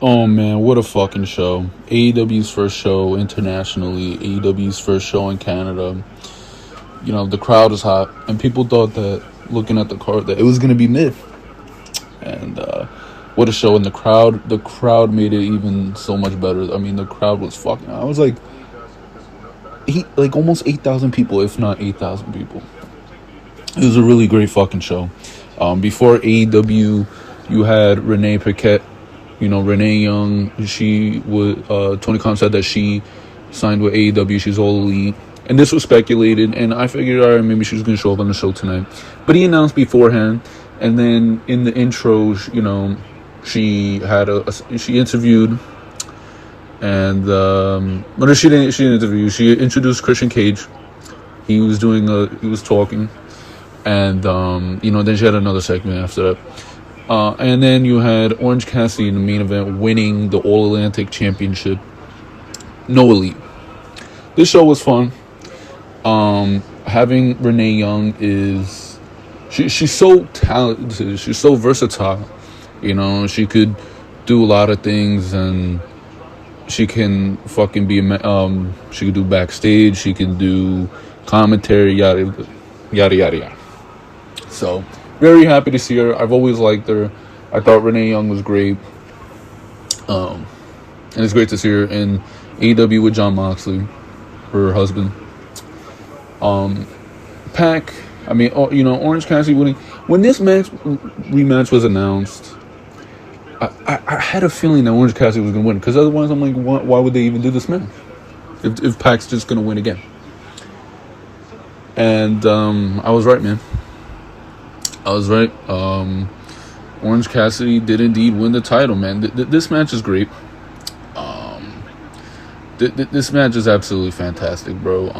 Oh man, what a fucking show. AEW's first show internationally, AEW's first show in Canada. You know, the crowd is hot, and people thought that, looking at the card, that it was going to be mid. And what a show. And the crowd made it even so much better. I mean, the crowd was fucking, I was like, almost 8,000 people, if not 8,000 people. It was a really great fucking show. Before AEW, you had RENEE Paquette. You know, Renee Young, she would, Tony Khan said that she signed with AEW, she's all elite. And this was speculated, and I figured, all right, maybe she was going to show up on the show tonight. But he announced beforehand, and then in the intro, you know, she had she interviewed, and, but she didn't interview, she introduced Christian Cage. He was talking, and, you know, then she had another segment after that. And then you had Orange Cassidy in the main event winning the All-Atlantic Championship. No elite. This show was fun. Having Renee Young is... She's so talented. She's so versatile. You know, she could do a lot of things, and she can fucking be... she could do backstage. She can do commentary, yada, yada, yada, yada. So... very happy to see her. I've always liked her. I thought Renee Young was great. And it's great to see her in AEW with Jon Moxley, her husband. Pac, I mean, you know, Orange Cassidy winning. When this rematch was announced, I had a feeling that Orange Cassidy was going to win. Because otherwise, I'm like, why would they even do this match? If Pac's just going to win again. And I was right, man. I was right. Orange Cassidy did indeed win the title, man. This match is great. This match is absolutely fantastic, bro.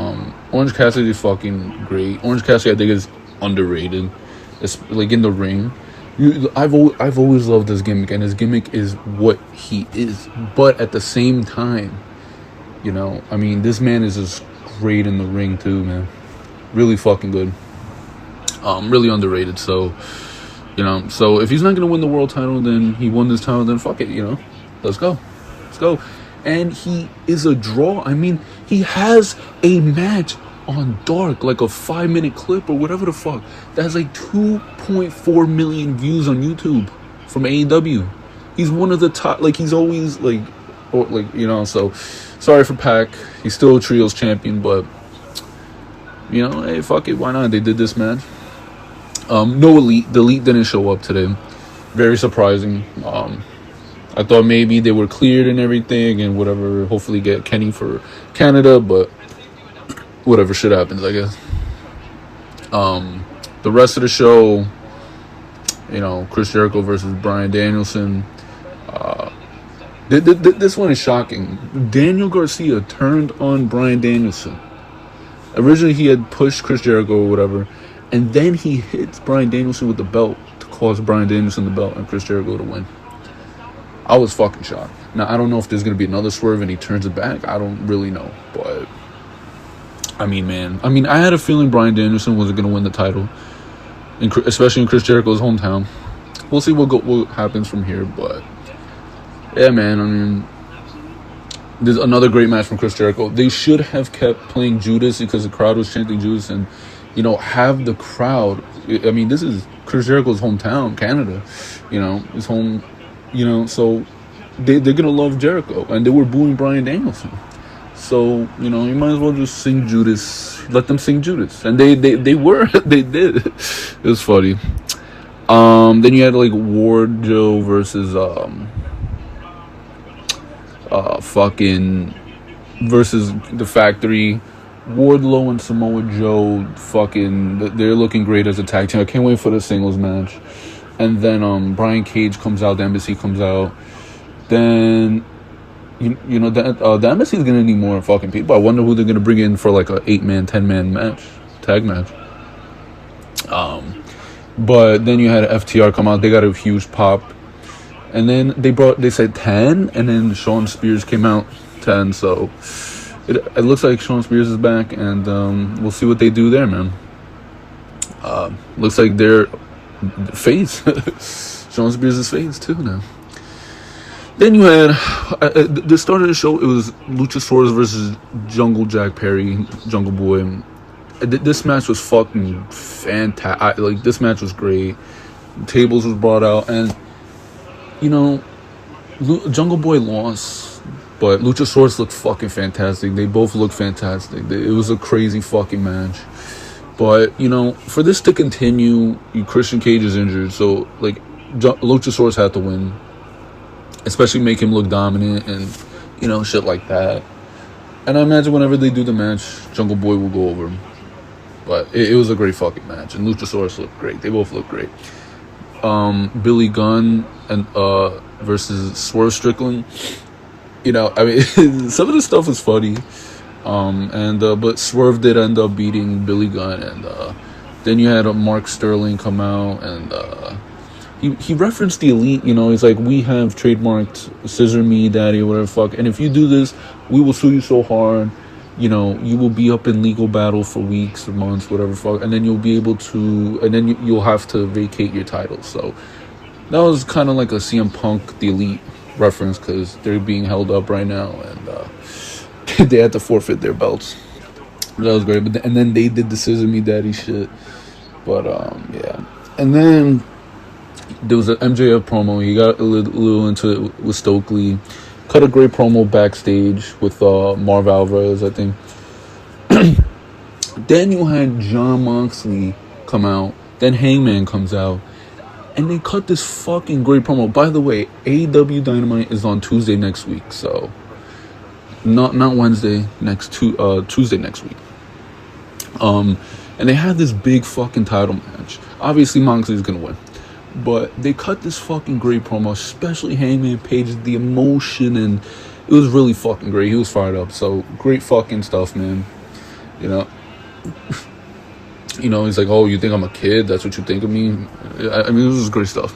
Orange Cassidy is fucking great. Orange Cassidy, I think, is underrated. It's like in the ring. I've always loved this gimmick, and his gimmick is what he is. But at the same time, you know, I mean, this man is just great in the ring too, man. Really fucking good. Really underrated. So, you know, so if he's not gonna win the world title, then he won this title, then fuck it, you know, let's go. And he is a draw. I mean, he has a match on Dark, like a 5-minute clip or whatever the fuck, that has like 2.4 million views on YouTube from AEW. He's one of the top, like, he's always like, or like, you know. So sorry for Pac, he's still a trios champion, but you know, hey, fuck it, why not? They did this match. No elite. The elite didn't show up today. Very surprising. I thought maybe they were cleared and everything and whatever. Hopefully get Kenny for Canada, but whatever, shit happens, I guess. The rest of the show, you know, Chris Jericho versus Bryan Danielson. This one is shocking. Daniel Garcia turned on Bryan Danielson. Originally, he had pushed Chris Jericho or whatever, and then he hits Bryan Danielson with the belt to cause Bryan Danielson the belt and Chris Jericho to win. I was fucking shocked. Now, I don't know if there's going to be another swerve and he turns it back. I don't really know. But, I mean, man. I mean, I had a feeling Bryan Danielson wasn't going to win the title, especially in Chris Jericho's hometown. We'll see what happens from here. But, yeah, man. I mean, there's another great match from Chris Jericho. They should have kept playing Judas because the crowd was chanting Judas, and, you know, have the crowd. I mean, this is Chris Jericho's hometown, Canada. You know, his home, you know, so they're going to love Jericho. And they were booing Bryan Danielson. So, you know, you might as well just sing Judas. Let them sing Judas. And they were. They did. It was funny. Then you had, like, WarJoe versus, versus the Factory. Wardlow and Samoa Joe, they're looking great as a tag team. I can't wait for the singles match. And then Brian Cage comes out, the Embassy comes out. Then you know the Embassy is gonna need more fucking people. I wonder who they're gonna bring in for like a 8-man, 10-man match, tag match. But then you had FTR come out. They got a huge pop. And then they said 10, and then Shawn Spears came out 10. So it looks like Shawn Spears is back, and we'll see what they do there, man. Looks like they're face. Shawn Spears is face too now. Then you had the start of the show. It was Luchasaurus versus Jungle Jack Perry, Jungle Boy. This match was fucking fantastic. Like, this match was great. Tables was brought out, and you know, Jungle Boy lost, but Luchasaurus looked fucking fantastic. They both looked fantastic. It was a crazy fucking match. But you know, for this to continue, Christian Cage is injured, so like Luchasaurus had to win. Especially make him look dominant and, you know, shit like that. And I imagine whenever they do the match, Jungle Boy will go over him. But it was a great fucking match. And Luchasaurus looked great. They both looked great. Billy Gunn and versus Swerve Strickland. You know, I mean, some of the stuff was funny. But Swerve did end up beating Billy Gunn. And then you had Mark Sterling come out and... He referenced the Elite, you know, he's like, we have trademarked Scissor Me Daddy or whatever fuck, and if you do this, we will sue you so hard, you know, you will be up in legal battle for weeks or months, whatever fuck, and then you'll be able to, and then you'll have to vacate your title. So that was kind of like a CM Punk, the Elite reference, because they're being held up right now, and they had to forfeit their belts. That was great, and then they did the Scissor Me Daddy shit, but yeah, and then there was an MJF promo. He got a little into it with Stokely. Cut a great promo backstage with Marv Alvarez, I think. Then you had Jon Moxley come out. Then Hangman comes out. And they cut this fucking great promo. By the way, AEW Dynamite is on Tuesday next week. So, not Wednesday, Tuesday next week. And they had this big fucking title match. Obviously, Moxley's going to win. But they cut this fucking great promo, especially Hangman Page, the emotion, and it was really fucking great. He was fired up. So, great fucking stuff, man. You know, he's like, oh, you think I'm a kid? That's what you think of me? I mean, this was great stuff.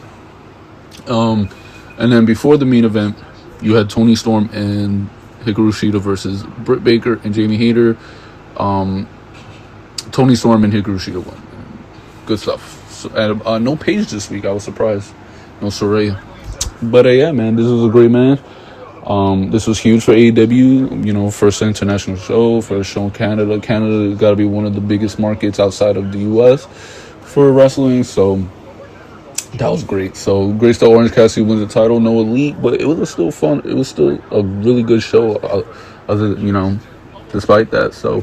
And then before the main event, you had Toni Storm and Hikaru Shida versus Britt Baker and Jamie Hayter. Toni Storm and Hikaru Shida won. Good stuff. So, and, no Paige this week. I was surprised. No Soraya. But yeah, man, this was a great match. This was huge for AEW. You know, first international show, first show in Canada. Canada got to be one of the biggest markets outside of the U.S. for wrestling. So that was great. So great stuff. Orange Cassidy wins the title. No Elite, but it was still fun. It was still a really good show. Despite that. So.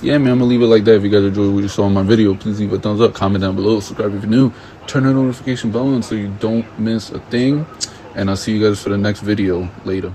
Yeah, man, I'm going to leave it like that. If you guys enjoyed what you saw in my video, please leave a thumbs up, comment down below, subscribe if you're new, turn the notification bell on so you don't miss a thing, and I'll see you guys for the next video later.